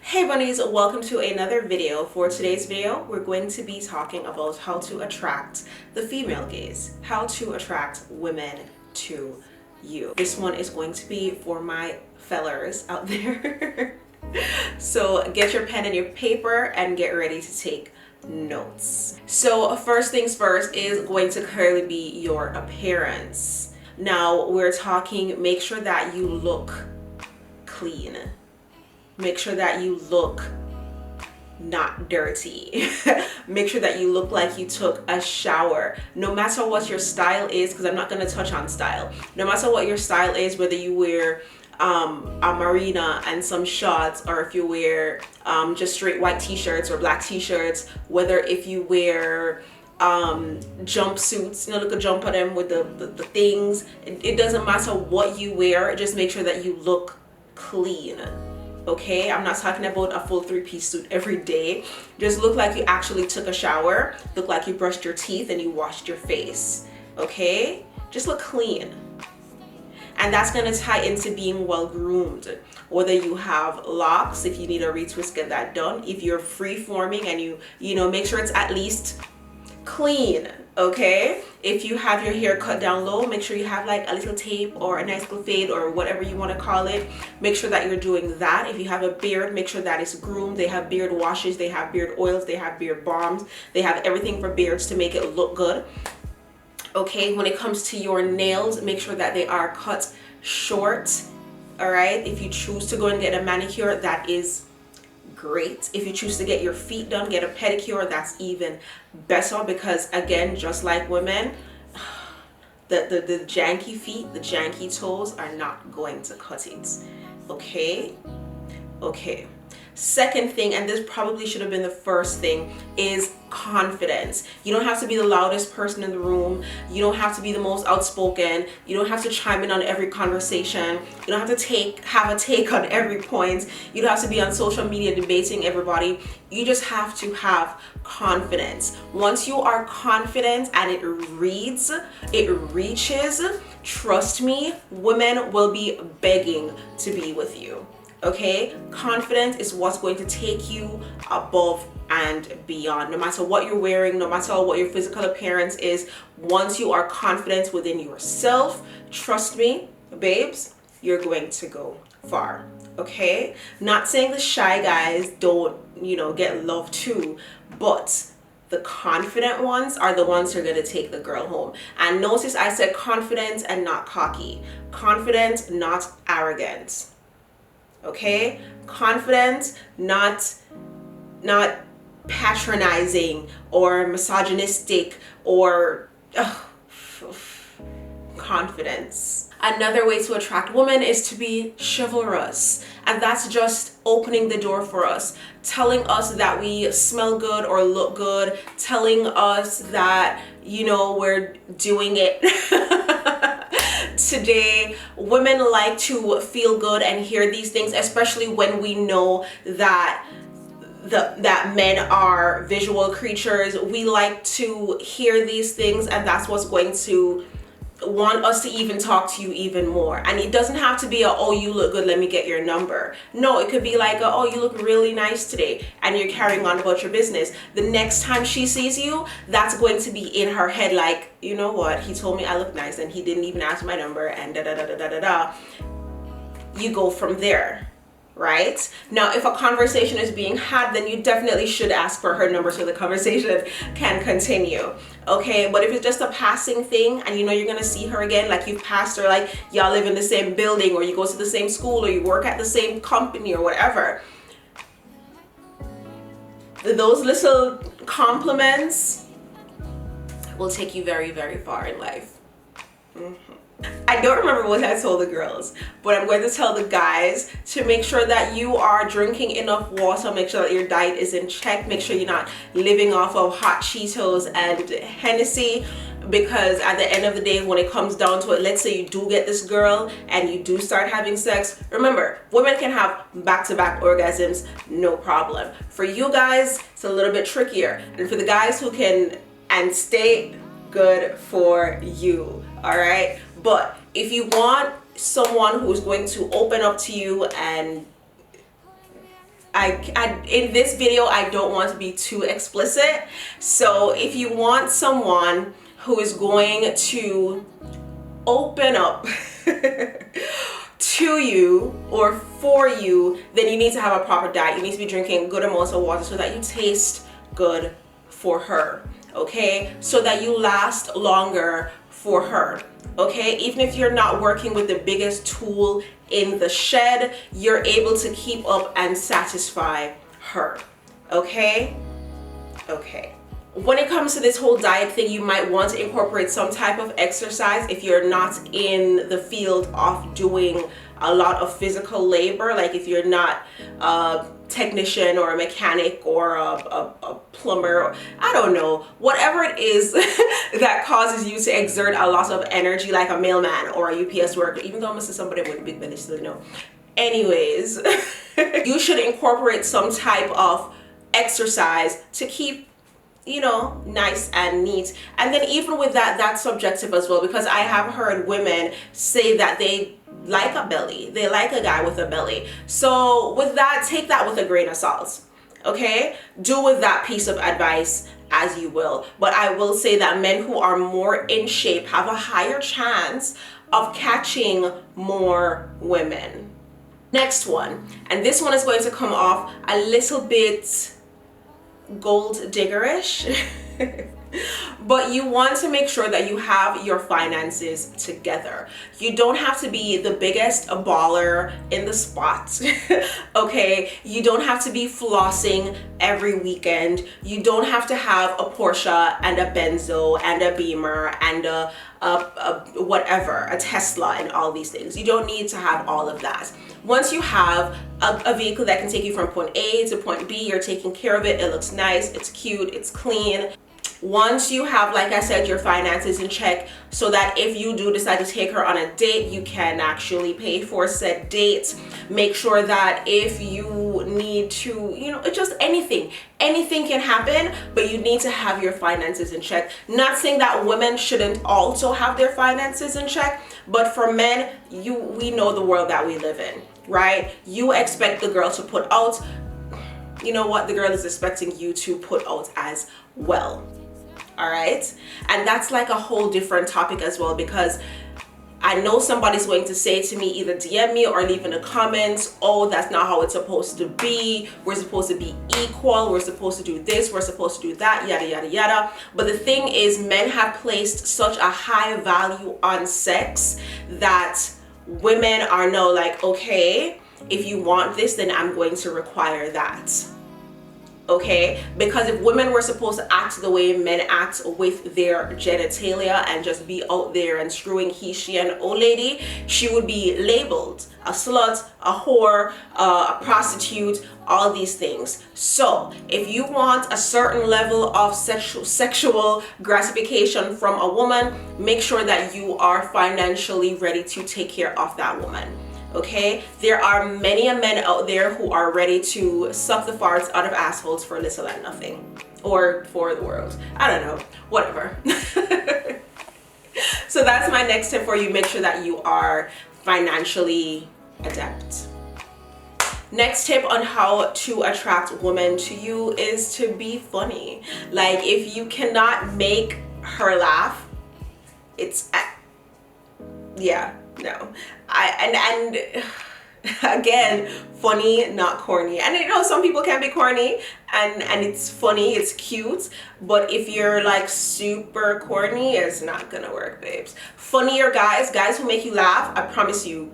Hey bunnies, welcome to another video. For today's video, we're going to be talking about how to attract the female gaze, how to attract women to you. This one is going to be for my fellers out there. So get your pen and your paper and get ready to take notes. So first things first is going to clearly be your appearance. Now we're talking, make sure that you look clean. Make sure that you look not dirty. Make sure that you look like you took a shower. No matter what your style is, because I'm not going to touch on style. No matter what your style is, whether you wear a marina and some shorts, or if you wear just straight white t-shirts or black t-shirts, whether if you wear jumpsuits, you know, look a jump on them with the things. It doesn't matter what you wear, just make sure that you look clean. Okay, I'm not talking about a full three-piece suit every day. Just look like you actually took a shower, look like you brushed your teeth and you washed your face. Okay, just look clean. And that's going to tie into being well groomed. Whether you have locks, if you need a retwist, get that done. If you're free forming and you know, make sure it's at least clean. Okay, if you have your hair cut down low, make sure you have like a little tape or a nice little fade or whatever you want to call it. Make sure that you're doing that. If you have a beard, make sure that it's groomed. They have beard washes, they have beard oils, they have beard balms, they have everything for beards to make it look good. Okay, when it comes to your nails, make sure that they are cut short. All right, if you choose to go and get a manicure, that is great. If you choose to get your feet done, get a pedicure, that's even better, because again, just like women, the janky feet, the janky toes are not going to cut it. Okay, second thing, and this probably should have been the first thing, is confidence. You don't have to be the loudest person in the room. You don't have to be the most outspoken. You don't have to chime in on every conversation. You don't have to have a take on every point. You don't have to be on social media debating everybody. You just have to have confidence. Once you are confident and it reads, it reaches, trust me, women will be begging to be with you. Okay, confidence is what's going to take you above and beyond. No matter what you're wearing, no matter what your physical appearance is, once you are confident within yourself, trust me, babes, you're going to go far. Okay, not saying the shy guys don't, you know, get love too, but the confident ones are the ones who are going to take the girl home. And notice I said confident and not cocky. Confident, not arrogant. Okay, confident, not patronizing or misogynistic or confidence. Another way to attract women is to be chivalrous, and that's just opening the door for us, telling us that we smell good or look good, telling us that, you know, we're doing it. Today, women like to feel good and hear these things, especially when we know that that men are visual creatures. We like to hear these things, and that's what's going to want us to even talk to you even more. And it doesn't have to be a, oh, you look good, let me get your number. No, it could be like a, oh, you look really nice today, and you're carrying on about your business. The next time she sees you, that's going to be in her head like, you know what, he told me I look nice and he didn't even ask my number, and da da da da da da da. You go from there. Right? Now, if a conversation is being had, then you definitely should ask for her number so the conversation can continue. Okay, but if it's just a passing thing and you know you're gonna see her again, like you've passed her, like y'all live in the same building or you go to the same school or you work at the same company or whatever, those little compliments will take you very, very far in life. I don't remember what I told the girls, but I'm going to tell the guys to make sure that you are drinking enough water, make sure that your diet is in check, make sure you're not living off of hot Cheetos and Hennessy, because at the end of the day, when it comes down to it, let's say you do get this girl and you do start having sex, remember, women can have back-to-back orgasms, no problem. For you guys, it's a little bit trickier, and for the guys who can and stay, good for you. All right, but if you want someone who's going to open up to you and in this video, I don't want to be too explicit. So if you want someone who is going to open up to you or for you, then you need to have a proper diet. You need to be drinking good amounts of water so that you taste good for her, okay? So that you last longer for her, okay? Even if you're not working with the biggest tool in the shed, you're able to keep up and satisfy her, okay? Okay. When it comes to this whole diet thing, you might want to incorporate some type of exercise if you're not in the field of doing a lot of physical labor, like if you're not a technician or a mechanic or a plumber, I don't know, whatever it is that causes you to exert a lot of energy, like a mailman or a UPS worker, even though I'm still somebody with a big belly, still know. Anyways, you should incorporate some type of exercise to keep, you know, nice and neat. And then even with that, that's subjective as well, because I have heard women say that they like a belly, they like a guy with a belly. So with that, take that with a grain of salt, okay? Do with that piece of advice as you will. But I will say that men who are more in shape have a higher chance of catching more women. Next one, and this one is going to come off a little bit gold diggerish, but you want to make sure that you have your finances together. You don't have to be the biggest baller in the spot, okay? You don't have to be flossing every weekend. You don't have to have a Porsche and a Benzo and a Beamer and a whatever, a Tesla and all these things. You don't need to have all of that. Once you have a vehicle that can take you from point A to point B, you're taking care of it, it looks nice, it's cute, it's clean. Once you have, like I said, your finances in check, so that if you do decide to take her on a date, you can actually pay for said date. Make sure that if you need to, you know, just anything can happen, but you need to have your finances in check. Not saying that women shouldn't also have their finances in check, but for men, we know the world that we live in, right? You expect the girl to put out, you know what, the girl is expecting you to put out as well. All right, and that's like a whole different topic as well, because I know somebody's going to say to me, either DM me or leave in the comments, oh, that's not how it's supposed to be, we're supposed to be equal, we're supposed to do this, we're supposed to do that, yada yada yada. But the thing is, men have placed such a high value on sex that women are now like, okay, if you want this, then I'm going to require that. Okay, because if women were supposed to act the way men act with their genitalia and just be out there and screwing he, she, and old lady, she would be labeled a slut, a whore, a prostitute, all these things. So if you want a certain level of sexual gratification from a woman, make sure that you are financially ready to take care of that woman. Okay, there are many men out there who are ready to suck the farts out of assholes for little and nothing, or for the world. I don't know, whatever. So that's my next tip for you. Make sure that you are financially adept. Next tip on how to attract women to you is to be funny. Like, if you cannot make her laugh, it's yeah, no. And again, funny, not corny. And you know, some people can be corny and it's funny, it's cute, but if you're like super corny, it's not gonna work, babes. Funnier guys who make you laugh, I promise you,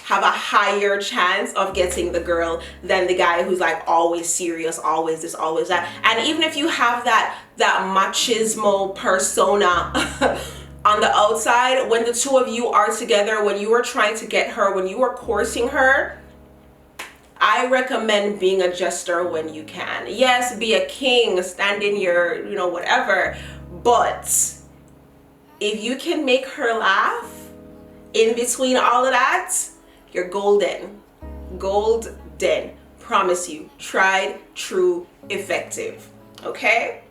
have a higher chance of getting the girl than the guy who's like always serious, always this, always that. And even if you have that machismo persona on the outside, when the two of you are together, when you are trying to get her, when you are courting her, I recommend being a jester when you can. Yes, be a king, stand in your, you know, whatever, but if you can make her laugh in between all of that, you're golden. Golden. Promise you. Tried, true, effective. Okay?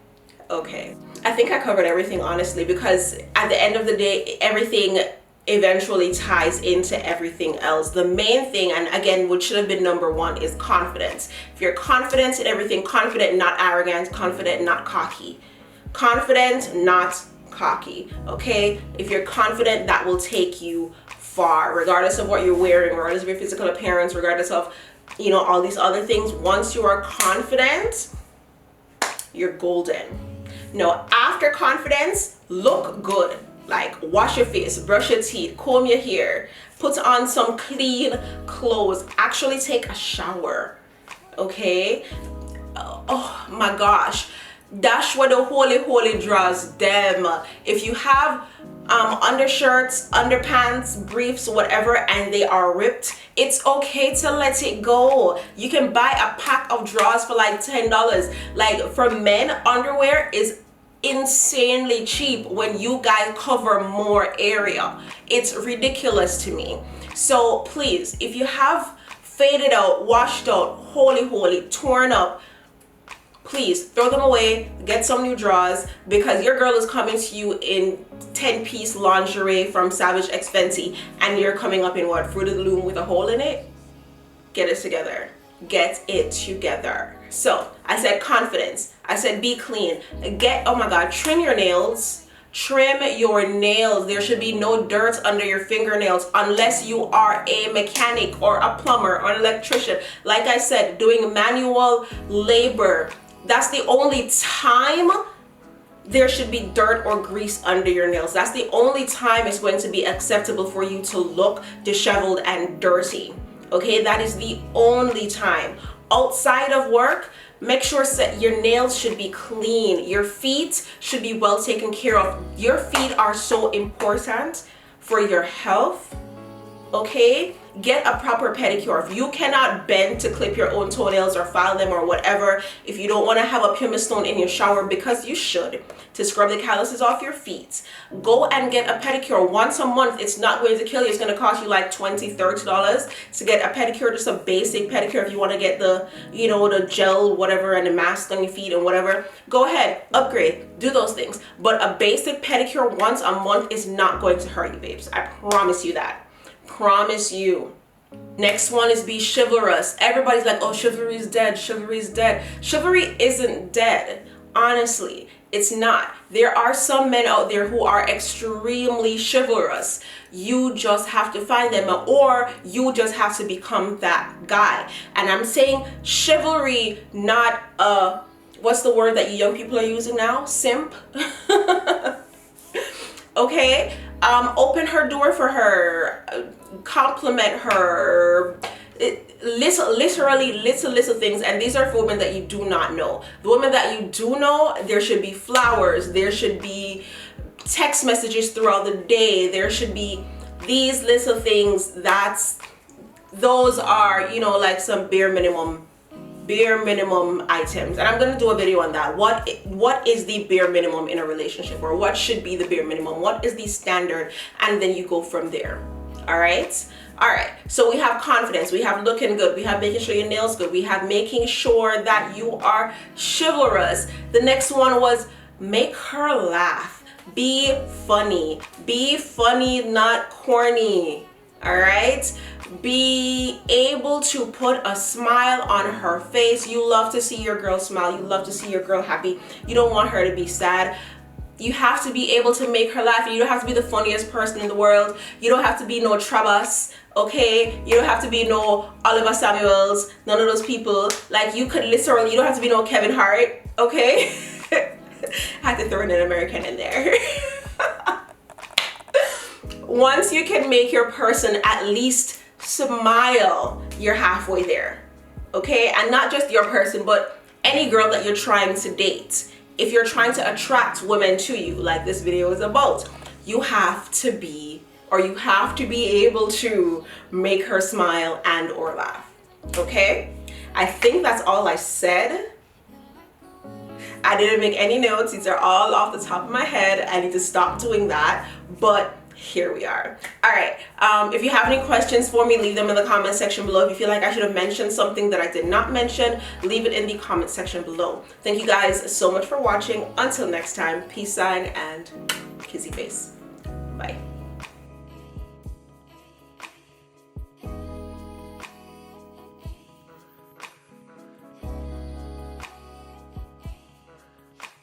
Okay. I think I covered everything, honestly, because at the end of the day, everything eventually ties into everything else. The main thing, and again, what should have been number one, is confidence. If you're confident in everything, confident, not arrogant, confident, not cocky. Confident, not cocky, okay? If you're confident, that will take you far, regardless of what you're wearing, regardless of your physical appearance, regardless of, you know, all these other things. Once you are confident, you're golden. Now, after confidence, look good. Like, wash your face, brush your teeth, comb your hair, put on some clean clothes, actually take a shower, okay? Oh my gosh, that's where the holy draws them. If you have undershirts, underpants, briefs, whatever, and they are ripped, it's okay to let it go. You can buy a pack of drawers for like $10. Like, for men, underwear is insanely cheap when you guys cover more area. It's ridiculous to me. So please, if you have faded out, washed out, holy, torn up, please throw them away, get some new drawers, because your girl is coming to you in 10-piece lingerie from Savage X Fenty, and you're coming up in what, Fruit of the Loom with a hole in it? Get it together. Get it together. So I said confidence, I said be clean, oh my god, trim your nails. Trim your nails. There should be no dirt under your fingernails unless you are a mechanic or a plumber or an electrician. Like I said, doing manual labor, that's the only time there should be dirt or grease under your nails. That's the only time it's going to be acceptable for you to look disheveled and dirty. Okay, that is the only time. Outside of work, make sure that your nails should be clean. Your feet should be well taken care of. Your feet are so important for your health, okay? Get a proper pedicure. If you cannot bend to clip your own toenails or file them or whatever, if you don't want to have a pumice stone in your shower, because you should, to scrub the calluses off your feet, go and get a pedicure once a month. It's not going to kill you. It's going to cost you like $20, $30 to get a pedicure, just a basic pedicure. If you want to get the, you know, the gel, whatever, and the mask on your feet and whatever, go ahead, upgrade, do those things. But a basic pedicure once a month is not going to hurt you, babes. I promise you that. Promise you. Next one is be chivalrous. Everybody's like, oh, chivalry is dead, chivalry is dead. Chivalry isn't dead. Honestly, it's not. There are some men out there who are extremely chivalrous. You just have to find them, or you just have to become that guy. And I'm saying chivalry, not what's the word that you young people are using now? Simp. Okay? Open her door for her, compliment her, literally little things. And these are for women that you do not know. The women that you do know, there should be flowers, there should be text messages throughout the day, there should be these little things. Those are, you know, like some bare minimum items. And I'm going to do a video on that. What is the bare minimum in a relationship, or what should be the bare minimum? What is the standard? And then you go from there. All right, so we have confidence, we have looking good, we have making sure your nails good, we have making sure that you are chivalrous. The next one was make her laugh. Be funny, not corny. All right, be able to put a smile on her face. You love to see your girl smile, you love to see your girl happy. You don't want her to be sad. You have to be able to make her laugh. You don't have to be the funniest person in the world. You don't have to be no Travis, okay? You don't have to be no Oliver Samuels, none of those people. Like, you could literally, you don't have to be no Kevin Hart, okay? I had to throw an American in there. Once you can make your person at least smile, you're halfway there, okay? And not just your person, but any girl that you're trying to date. If you're trying to attract women to you, like this video is about, you have to be able to make her smile and or laugh, okay? I think that's all I said. I didn't make any notes. These are all off the top of my head. I need to stop doing that, but here we are. All right, if you have any questions for me, leave them in the comment section below. If you feel like I should have mentioned something that I did not mention, leave it in the comment section below. Thank you guys so much for watching. Until next time, peace sign and kissy face. Bye.